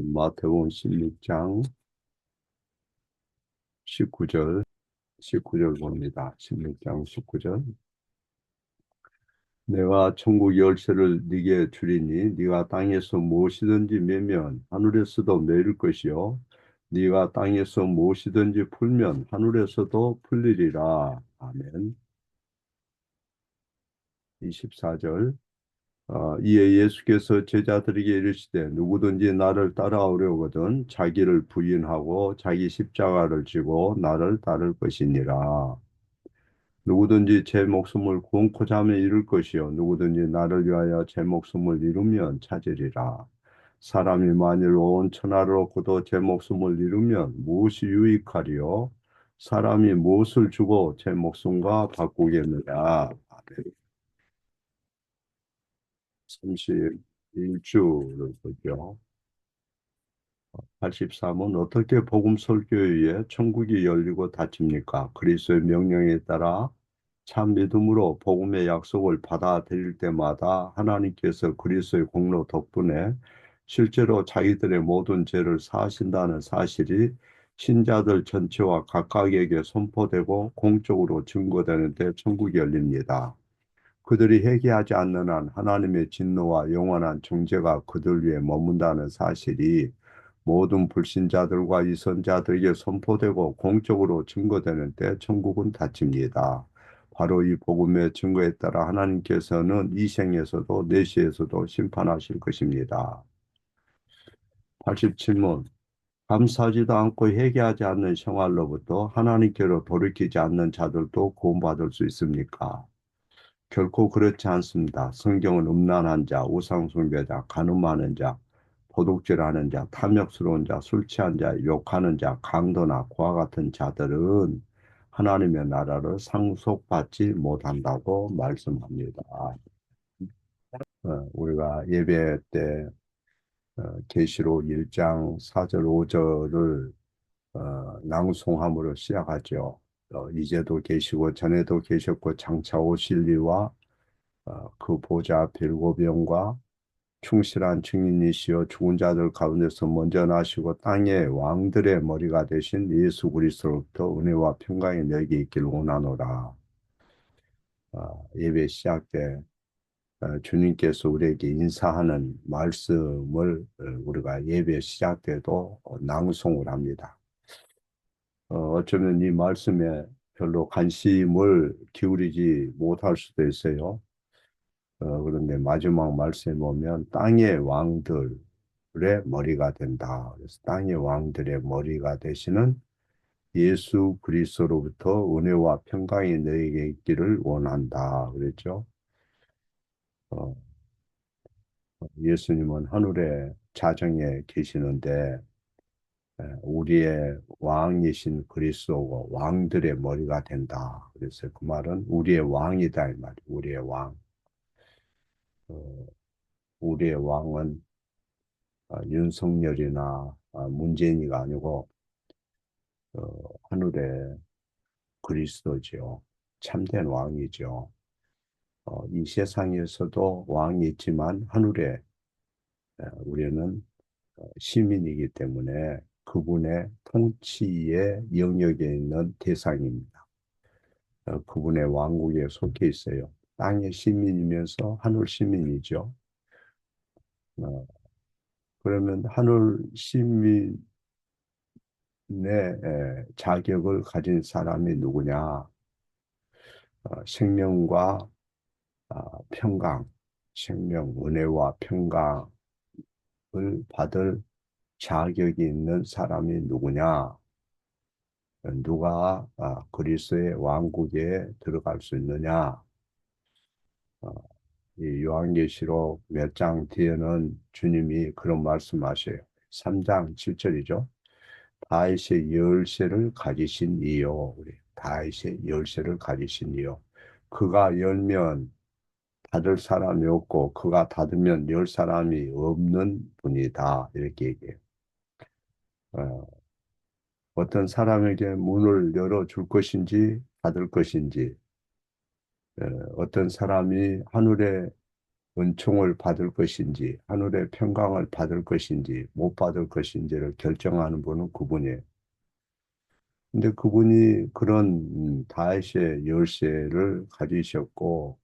마태복음 16장 19절, 19절 봅니다. 16장 19절. 내가 천국 열쇠를 네게 주리니 네가 땅에서 무엇이든지 매면 하늘에서도 매일 것이요 네가 땅에서 무엇이든지 풀면 하늘에서도 풀리리라. 아멘. 24절. 이에 예수께서 제자들에게 이르시되 누구든지 나를 따라오려거든 자기를 부인하고 자기 십자가를 지고 나를 따를 것이니라. 누구든지 제 목숨을 구원코자 하면 잃을 것이요 누구든지 나를 위하여 제 목숨을 잃으면 찾으리라. 사람이 만일 온 천하를 얻고도 제 목숨을 잃으면 무엇이 유익하리요? 사람이 무엇을 주고 제 목숨과 바꾸겠느냐? 31주를 보죠. 83은 어떻게 복음 설교에 의해 천국이 열리고 닫힙니까? 그리스도의 명령에 따라 참 믿음으로 복음의 약속을 받아들일 때마다 하나님께서 그리스도의 공로 덕분에 실제로 자기들의 모든 죄를 사하신다는 사실이 신자들 전체와 각각에게 선포되고 공적으로 증거되는데 천국이 열립니다. 그들이 회개하지 않는 한 하나님의 진노와 영원한 정죄가 그들 위에 머문다는 사실이 모든 불신자들과 이선자들에게 선포되고 공적으로 증거되는 때 천국은 닫힙니다. 바로 이 복음의 증거에 따라 하나님께서는 이 생에서도 내시에서도 심판하실 것입니다. 87문. 감사하지도 않고 회개하지 않는 생활로부터 하나님께로 돌이키지 않는 자들도 구원받을 수 있습니까? 결코 그렇지 않습니다. 성경은 음란한 자, 우상숭배자, 간음하는 자, 도둑질하는 자, 탐욕스러운 자, 술 취한 자, 욕하는 자, 강도나 그와 같은 자들은 하나님의 나라를 상속받지 못한다고 말씀합니다. 우리가 예배 때 계시록 1장 4절 5절을 낭송함으로 시작하죠. 이제도 계시고 전에도 계셨고 장차 오실 이와 그 보좌 일곱 영과 충실한 증인이시여 죽은 자들 가운데서 먼저 나시고 땅의 왕들의 머리가 되신 예수 그리스도로부터 은혜와 평강이 너에게 있기를 원하노라. 예배 시작 때 주님께서 우리에게 인사하는 말씀을 우리가 예배 시작 때도 낭송을 합니다. 어쩌면 이 말씀에 별로 관심을 기울이지 못할 수도 있어요. 그런데 마지막 말씀에 보면 땅의 왕들의 머리가 된다. 그래서 땅의 왕들의 머리가 되시는 예수 그리스도로부터 은혜와 평강이 너에게 있기를 원한다. 그랬죠. 어, 예수님은 하늘의 자정에 계시는데 우리의 왕이신 그리스도고 왕들의 머리가 된다. 그래서 그 말은 우리의 왕이다 이 말이에요. 우리의 왕. 어, 우리의 왕은 윤석열이나 문재인이가 아니고 하늘의 그리스도죠. 참된 왕이죠. 이 세상에서도 왕이 있지만 하늘에 우리는 시민이기 때문에 그분의 통치의 영역에 있는 대상입니다. 그분의 왕국에 속해 있어요. 땅의 시민이면서 하늘 시민이죠. 어, 그러면 하늘 시민의 자격을 가진 사람이 누구냐? 생명과 평강, 생명, 은혜와 평강을 받을 자격이 있는 사람이 누구냐? 누가 그리스도의 왕국에 들어갈 수 있느냐? 어, 이 요한계시록 몇 장 뒤에는 주님이 그런 말씀하셔요. 3장 7절이죠. 다윗의 열쇠를 가지신 이요. 다윗의 열쇠를 가지신 이요. 그가 열면 닫을 사람이 없고 그가 닫으면 열 사람이 없는 분이다. 이렇게 얘기해요. 어, 어떤 사람에게 문을 열어줄 것인지 닫을 것인지 어떤 사람이 하늘에 은총을 받을 것인지, 하늘의 평강을 받을 것인지, 못 받을 것인지를 결정하는 분은 그분이에요. 근데 그분이 그런 다윗의 열쇠를 가지셨고,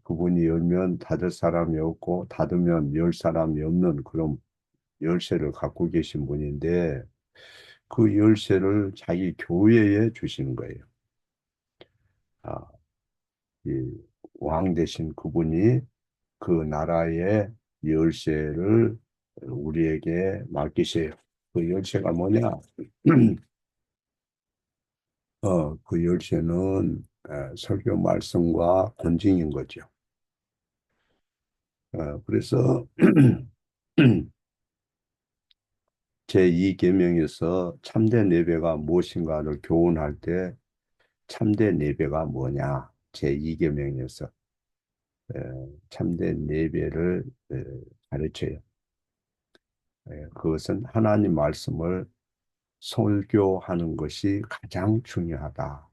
그분이 열면 닫을 사람이 없고, 닫으면 열 사람이 없는 그런 열쇠를 갖고 계신 분인데, 그 열쇠를 자기 교회에 주시는 거예요. 아, 이 왕 되신 그분이 그 나라의 열쇠를 우리에게 맡기세요. 그 열쇠가 뭐냐? 그 열쇠는 설교 말씀과 권징인 거죠. 그래서 제2계명에서 참된 예배가 무엇인가를 교훈할 때 참된 예배가 뭐냐? 제2계명에서 참된 예배를 가르쳐요. 그것은 하나님 말씀을 설교하는 것이 가장 중요하다.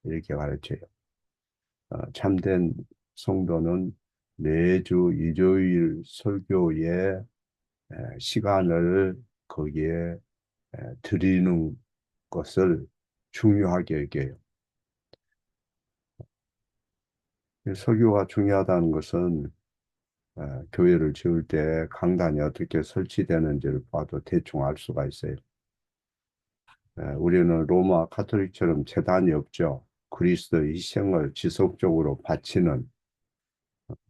이렇게 가르쳐요. 참된 성도는 매주 일요일 설교에 시간을 거기에 드리는 것을 중요하게 여겨요. 설교가 중요하다는 것은 교회를 지을 때 강단이 어떻게 설치되는지를 봐도 대충 알 수가 있어요. 우리는 로마 카톨릭처럼 제단이 없죠. 그리스도의 희생을 지속적으로 바치는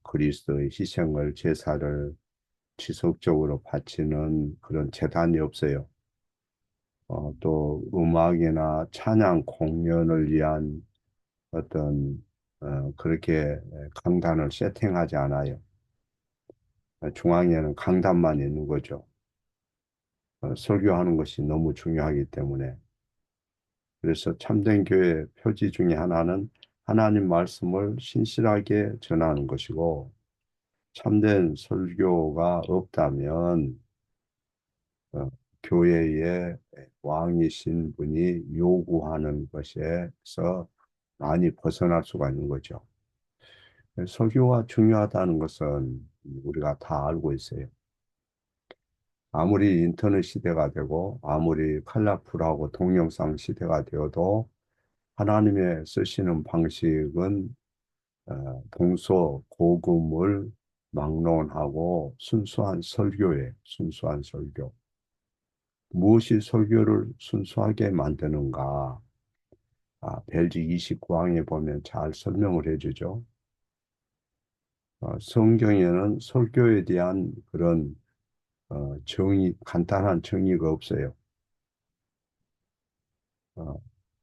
그리스도의 희생을 제사를 지속적으로 바치는 그런 제단이 없어요. 또 음악이나 찬양 공연을 위한 어떤 그렇게 강단을 세팅하지 않아요. 중앙에는 강단만 있는 거죠. 설교하는 것이 너무 중요하기 때문에. 그래서 참된 교회 표지 중에 하나는 하나님 말씀을 신실하게 전하는 것이고, 참된 설교가 없다면 어, 교회의 왕이신 분이 요구하는 것에서 많이 벗어날 수가 있는 거죠. 설교가 중요하다는 것은 우리가 다 알고 있어요. 아무리 인터넷 시대가 되고 아무리 컬러풀하고 동영상 시대가 되어도 하나님의 쓰시는 방식은 동서 고금을 막론하고 순수한 설교에 순수한 설교. 무엇이 설교를 순수하게 만드는가? 벨직 29항에 보면 잘 설명을 해주죠. 성경에는 설교에 대한 그런 간단한 정의가 없어요. 어,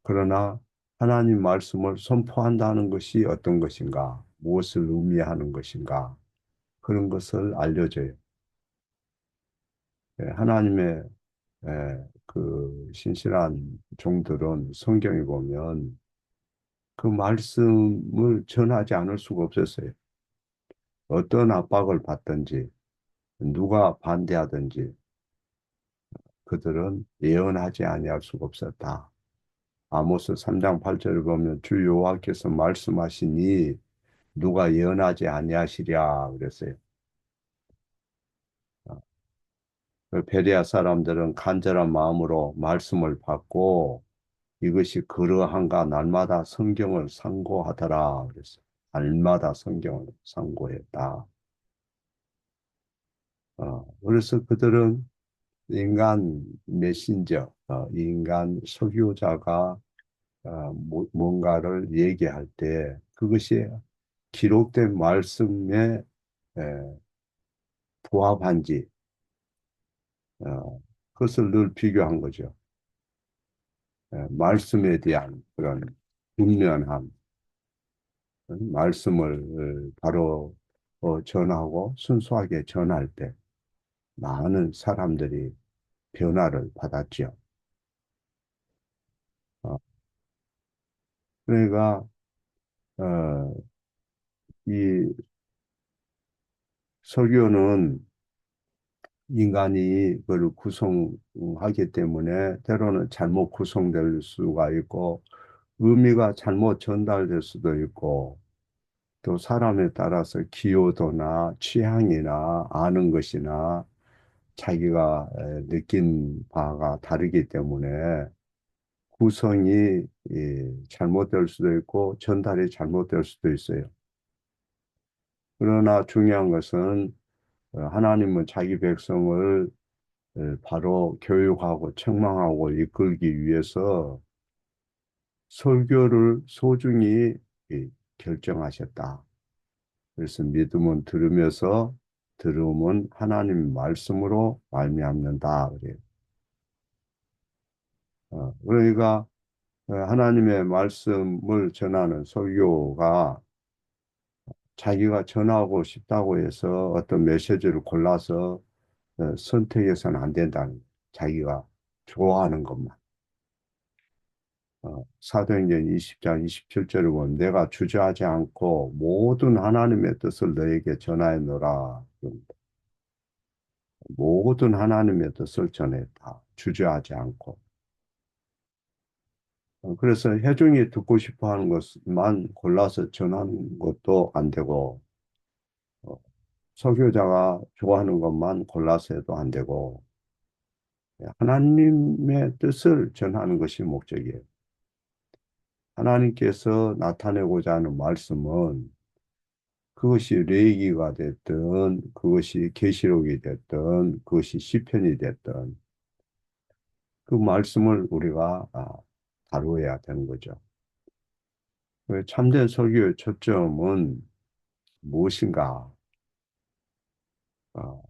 그러나 하나님 말씀을 선포한다는 것이 어떤 것인가, 무엇을 의미하는 것인가, 그런 것을 알려줘요. 하나님의 그 신실한 종들은 성경에 보면 그 말씀을 전하지 않을 수가 없었어요. 어떤 압박을 받든지, 누가 반대하든지, 그들은 예언하지 아니할 수가 없었다. 아모스 3장 8절을 보면 주 여호와께서 말씀하시니 누가 예언하지 아니하시랴 그랬어요. 그 베레아 사람들은 간절한 마음으로 말씀을 받고 이것이 그러한가 날마다 성경을 상고하더라 그랬어요. 날마다 성경을 상고했다. 그래서 그들은 인간 메신저, 인간 설교자가 뭔가를 얘기할 때 그것이 기록된 말씀에 에, 부합한지 그것을 늘 비교한 거죠. 말씀에 대한 그런 분명함, 말씀을 바로 전하고 순수하게 전할 때 많은 사람들이 변화를 받았죠. 어, 그러니까 어, 이 설교는 인간이 그걸 구성하기 때문에 때로는 잘못 구성될 수가 있고 의미가 잘못 전달될 수도 있고 또 사람에 따라서 기여도나 취향이나 아는 것이나 자기가 느낀 바가 다르기 때문에 구성이 잘못될 수도 있고 전달이 잘못될 수도 있어요. 그러나 중요한 것은 하나님은 자기 백성을 바로 교육하고 책망하고 이끌기 위해서 설교를 소중히 결정하셨다. 그래서 믿음은 들으면서 들음은 하나님 말씀으로 말미암는다 그래요. 그러니까 하나님의 말씀을 전하는 설교가 자기가 전하고 싶다고 해서 어떤 메시지를 골라서 선택해서는 안 된다는 거예요. 자기가 좋아하는 것만. 사도행전 20장 27절을 보면 내가 주저하지 않고 모든 하나님의 뜻을 너에게 전하였노라. 모든 하나님의 뜻을 전했다. 주저하지 않고. 그래서 회중이 듣고 싶어 하는 것만 골라서 전하는 것도 안 되고, 어, 설교자가 좋아하는 것만 골라서 해도 안 되고, 하나님의 뜻을 전하는 것이 목적이에요. 하나님께서 나타내고자 하는 말씀은 그것이 레위기가 됐든 그것이 계시록이 됐든 그것이 시편이 됐든 그 말씀을 우리가 다루어야 되는 거죠. 참된 설교의 초점은 무엇인가? 아,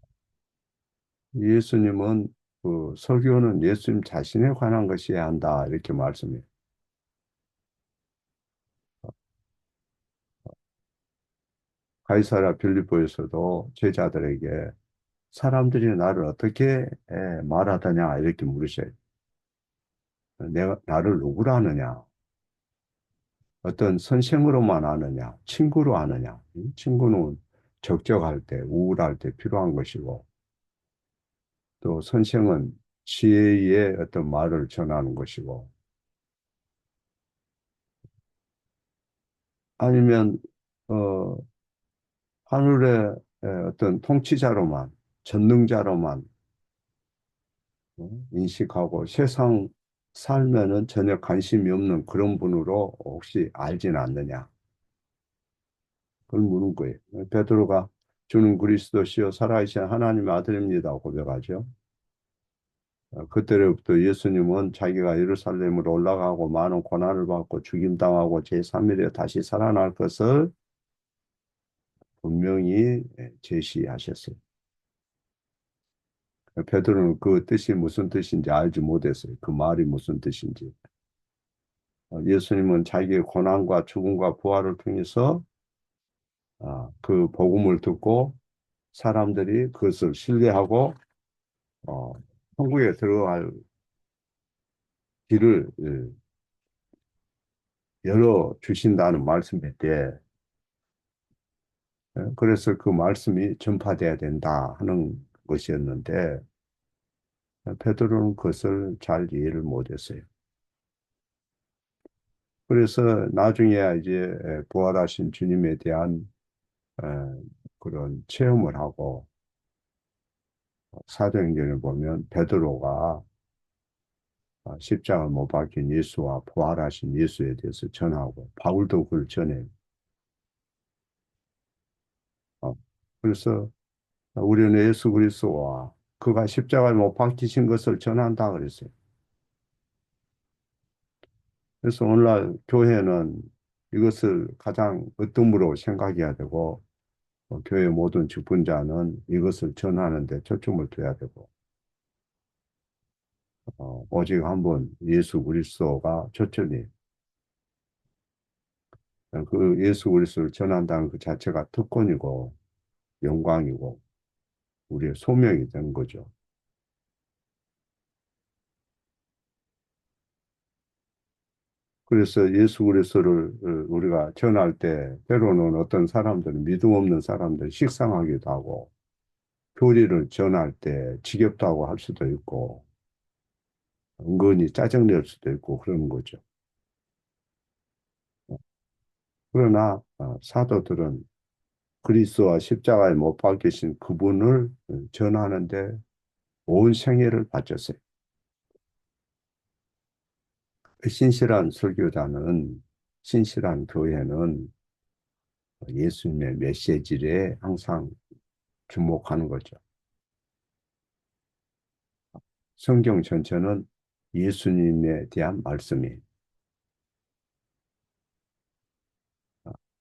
예수님은 그 설교는 예수님 자신에 관한 것이어야 한다 이렇게 말씀해요. 가이사랴 빌립보에서도 제자들에게 사람들이 나를 어떻게 말하더냐 이렇게 물으셔요. 내가 나를 누구로 아느냐? 어떤 선생으로만 아느냐? 친구로 아느냐? 친구는 적적할 때, 우울할 때 필요한 것이고, 또 선생은 지혜의 어떤 말을 전하는 것이고, 아니면 어, 하늘의 어떤 통치자로만, 전능자로만 인식하고 세상 살면은 전혀 관심이 없는 그런 분으로 혹시 알지는 않느냐? 그걸 묻는 거예요. 베드로가 주는 그리스도시요 살아계신 하나님의 아들입니다 고백하죠. 그때부터 예수님은 자기가 예루살렘으로 올라가고 많은 고난을 받고 죽임당하고 제3일에 다시 살아날 것을 분명히 제시하셨어요. 베드로는 그 뜻이 무슨 뜻인지 알지 못했어요. 그 말이 무슨 뜻인지. 예수님은 자기의 고난과 죽음과 부활을 통해서 그 복음을 듣고 사람들이 그것을 신뢰하고 어, 천국에 들어갈 길을 열어 주신다는 말씀인데 그래서 그 말씀이 전파돼야 된다 하는 것이었는데 베드로는 그것을 잘 이해를 못했어요. 그래서 나중에 이제 부활하신 주님에 대한 에, 그런 체험을 하고 사도행전을 보면 베드로가 십자가 못 박힌 예수와 부활하신 예수에 대해서 전하고 바울도 그걸 전해요. 어, 그래서 우리는 예수 그리스도와 그가 십자가에 못 박히신 것을 전한다 그랬어요. 그래서 오늘날 교회는 이것을 가장 으뜸으로 생각해야 되고 교회 모든 직분자는 이것을 전하는 데 초점을 둬야 되고 오직 한 분 예수 그리스도가 초점이에요. 그 예수 그리스도를 전한다는 그 자체가 특권이고 영광이고 우리의 소명이 된 거죠. 그래서 예수 그리스도를 우리가 전할 때 때로는 어떤 사람들은 믿음 없는 사람들 식상하기도 하고 교리를 전할 때 지겹다고 할 수도 있고 은근히 짜증낼 수도 있고 그러는 거죠. 그러나 사도들은 그리스도와 십자가에 못 박히신 그분을 전하는데 온 생애를 바쳤어요. 신실한 설교자는, 신실한 교회는 예수님의 메시지에 항상 주목하는 거죠. 성경 전체는 예수님에 대한 말씀이에요.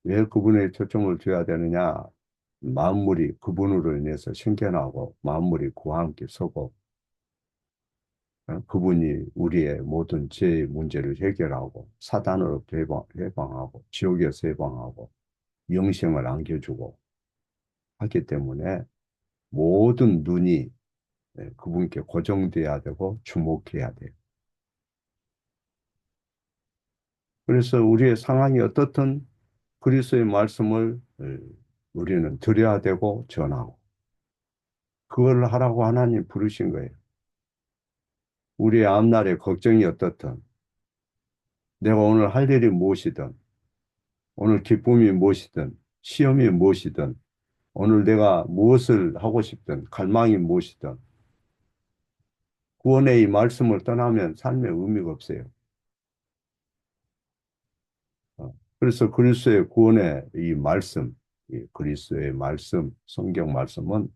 왜 그분에 초점을 둬야 되느냐? 만물이 그분으로 인해서 생겨나고 만물이 그와 함께 서고 그분이 우리의 모든 죄의 문제를 해결하고 사단으로부터 해방하고 지옥에서 해방하고 영생을 안겨주고 하기 때문에 모든 눈이 그분께 고정돼야 되고 주목해야 돼요. 그래서 우리의 상황이 어떻든 그리스도의 말씀을 우리는 드려야 되고 전하고 그걸 하라고 하나님 부르신 거예요. 우리의 앞날의 걱정이 어떻든 내가 오늘 할 일이 무엇이든 오늘 기쁨이 무엇이든 시험이 무엇이든 오늘 내가 무엇을 하고 싶든 갈망이 무엇이든 구원의 이 말씀을 떠나면 삶에 의미가 없어요. 그래서 그리스도의 구원의 이 말씀, 이 그리스도의 말씀, 성경 말씀은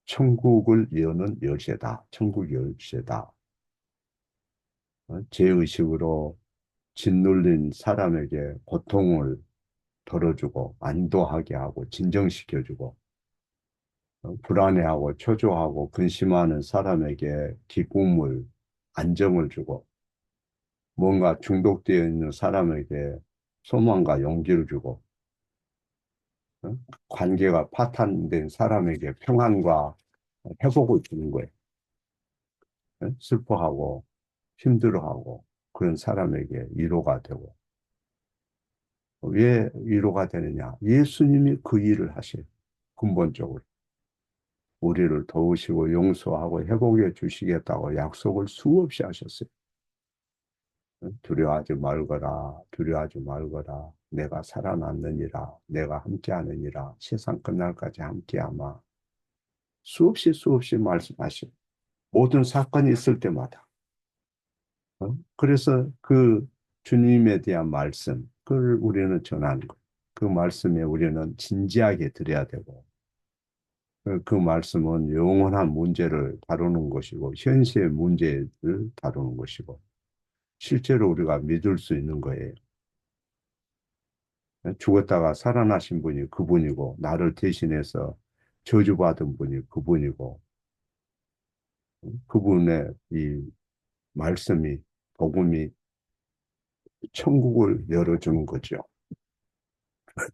천국을 여는 열쇠다. 천국 열쇠다. 죄의식으로 짓눌린 사람에게 고통을 덜어주고 안도하게 하고 진정시켜주고 불안해하고 초조하고 근심하는 사람에게 기쁨을 안정을 주고 뭔가 중독되어 있는 사람에게 소망과 용기를 주고 관계가 파탄된 사람에게 평안과 회복을 주는 거예요. 슬퍼하고 힘들어하고 그런 사람에게 위로가 되고 왜 위로가 되느냐? 예수님이 그 일을 하셔요. 근본적으로. 우리를 도우시고 용서하고 회복해 주시겠다고 약속을 수없이 하셨어요. 두려워하지 말거라, 두려워하지 말거라. 내가 살아났느니라, 내가 함께하느니라, 세상 끝날까지 함께하마. 수없이 말씀하시고 모든 사건이 있을 때마다. 그래서 그 주님에 대한 말씀, 그걸 우리는 전하는 거예요. 그 말씀에 우리는 진지하게 들어야 되고, 그 말씀은 영원한 문제를 다루는 것이고, 현실의 문제를 다루는 것이고, 실제로 우리가 믿을 수 있는 거예요. 죽었다가 살아나신 분이 그분이고, 나를 대신해서 저주받은 분이 그분이고, 그분의 이 말씀이, 복음이 천국을 열어주는 거죠.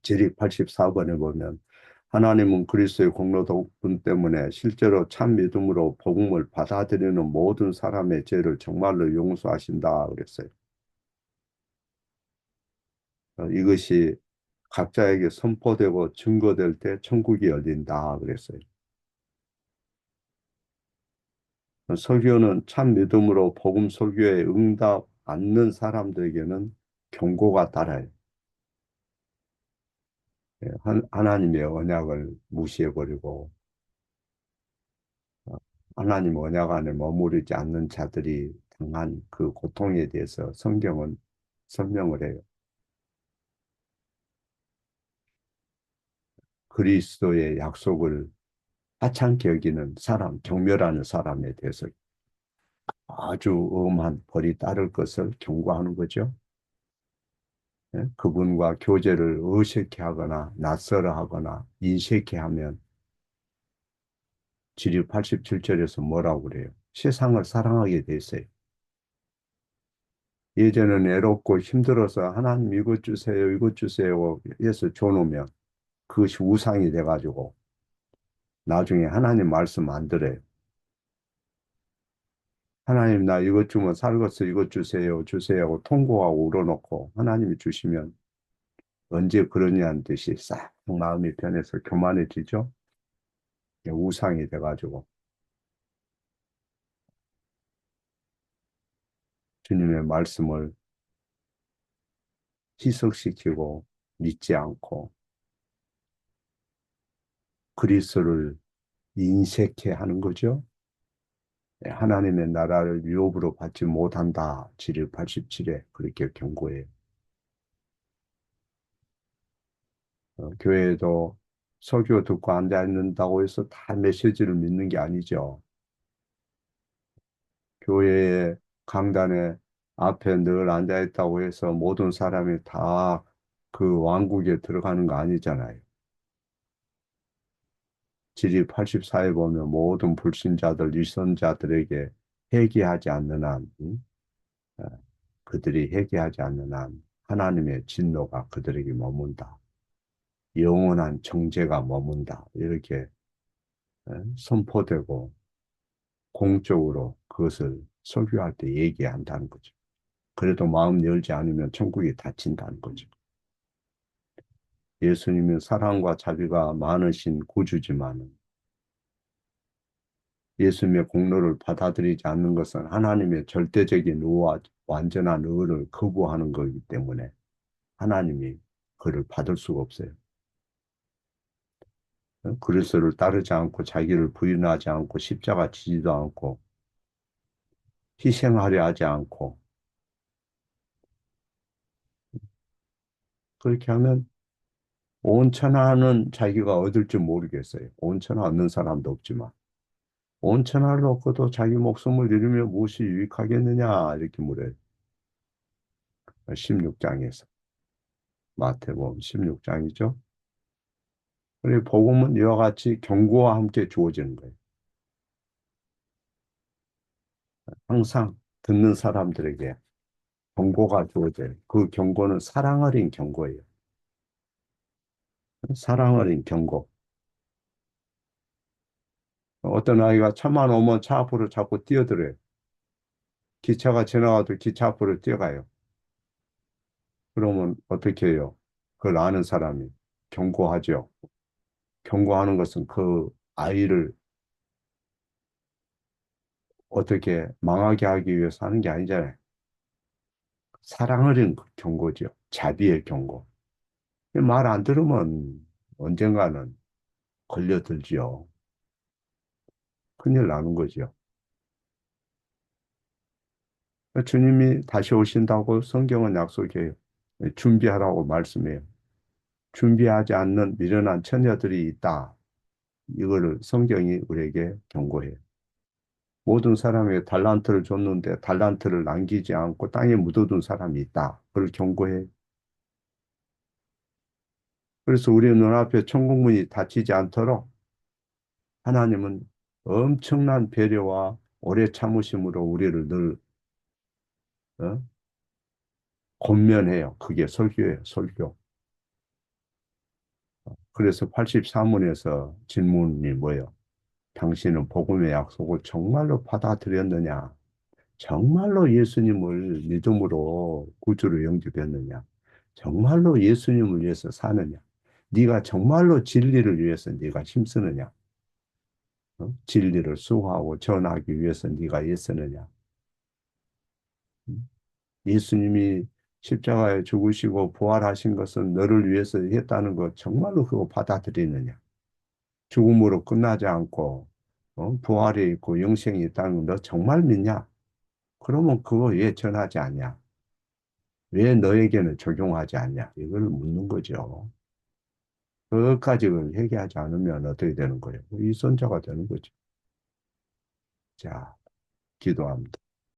질이 84번에 보면 하나님은 그리스도의 공로 덕분 때문에 실제로 참 믿음으로 복음을 받아들이는 모든 사람의 죄를 정말로 용서하신다 그랬어요. 이것이 각자에게 선포되고 증거될 때 천국이 열린다 그랬어요. 설교는 참 믿음으로 복음 설교에 응답 않는 사람들에게는 경고가 따라요. 하나님의 언약을 무시해버리고 하나님 언약 안에 머무르지 않는 자들이 당한 그 고통에 대해서 성경은 설명을 해요. 그리스도의 약속을 하찮게 여기는 사람, 경멸하는 사람에 대해서 아주 엄한 벌이 따를 것을 경고하는 거죠. 예? 그분과 교제를 어색해 하거나 낯설어 하거나 인색해 하면 지류 87절에서 뭐라고 그래요? 세상을 사랑하게 돼 있어요. 예전에는 애롭고 힘들어서 하나님 이것 주세요, 이것 주세요 해서 줘놓으면 그것이 우상이 돼가지고 나중에 하나님 말씀 안 들어요. 하나님 나 이것 주면 살겠어 이것 주세요 주세요 하고 통곡하고 울어놓고 하나님이 주시면 언제 그러냐는 듯이 싹 마음이 변해서 교만해지죠. 우상이 돼가지고 주님의 말씀을 희석시키고 믿지 않고 그리스도를 인색해 하는 거죠. 예, 하나님의 나라를 유업으로 받지 못한다. 지를 87에 그렇게 경고해요. 교회에도 설교 듣고 앉아 있는다고 해서 다 메시지를 믿는 게 아니죠. 교회의 강단에 앞에 늘 앉아 있다고 해서 모든 사람이 다 그 왕국에 들어가는 거 아니잖아요. 지리 84에 보면 모든 불신자들, 위선자들에게 회개하지 않는 한, 어, 그들이 회개하지 않는 한 하나님의 진노가 그들에게 머문다. 영원한 정죄가 머문다. 이렇게 선포되고 공적으로 그것을 설교할 때 얘기한다는 거죠. 그래도 마음 열지 않으면 천국이 닫힌다는 거죠. 예수님은 사랑과 자비가 많으신 구주지만 예수님의 공로를 받아들이지 않는 것은 하나님의 절대적인 의와 완전한 의를 거부하는 거기 때문에 하나님이 그를 받을 수가 없어요. 그리스도를 따르지 않고 자기를 부인하지 않고 십자가 지지도 않고 희생하려 하지 않고 그렇게 하면 온 천하는 자기가 얻을 줄 모르겠어요. 온 천하 얻는 사람도 없지만 온 천하를 얻고도 자기 목숨을 잃으면 무엇이 유익하겠느냐 이렇게 물어요. 16장에서 마태복음 16장이죠. 그리고 복음은 이와 같이 경고와 함께 주어지는 거예요. 항상 듣는 사람들에게 경고가 주어져요. 그 경고는 사랑 어린 경고예요. 사랑 어린 경고. 어떤 아이가 차만 오면 차 앞으로 자꾸 뛰어들어요. 기차가 지나가도 기차 앞으로 뛰어가요. 그러면 어떻게 해요? 그걸 아는 사람이 경고하죠. 경고하는 것은 그 아이를 어떻게 망하게 하기 위해서 하는 게 아니잖아요. 사랑 어린 경고죠. 자비의 경고. 말 안 들으면 언젠가는 걸려들지요. 큰일 나는 거죠. 주님이 다시 오신다고 성경은 약속해요. 준비하라고 말씀해요. 준비하지 않는 미련한 처녀들이 있다. 이거를 성경이 우리에게 경고해요. 모든 사람에게 달란트를 줬는데 달란트를 남기지 않고 땅에 묻어둔 사람이 있다. 그걸 경고해. 그래서 우리 눈앞에 천국문이 닫히지 않도록 하나님은 엄청난 배려와 오래 참으심으로 우리를 늘 어? 권면해요. 그게 설교예요, 설교. 그래서 83문에서 질문이 뭐예요? 당신은 복음의 약속을 정말로 받아들였느냐? 정말로 예수님을 믿음으로 구주로 영접했느냐? 정말로 예수님을 위해서 사느냐? 네가 정말로 진리를 위해서 네가 힘쓰느냐? 진리를 수호하고 전하기 위해서 네가 애쓰느냐? 음? 예수님이 십자가에 죽으시고 부활하신 것은 너를 위해서 했다는 것 정말로 그거 받아들이느냐? 죽음으로 끝나지 않고 부활이 있고 영생이 있다는 거 너 정말 믿냐? 그러면 그거 왜 전하지 않냐? 왜 너에게는 적용하지 않냐? 이걸 묻는 거죠. 그것까지 회개하지 않으면 어떻게 되는 거예요? 이선자가 되는 거죠. 자, 기도합니다.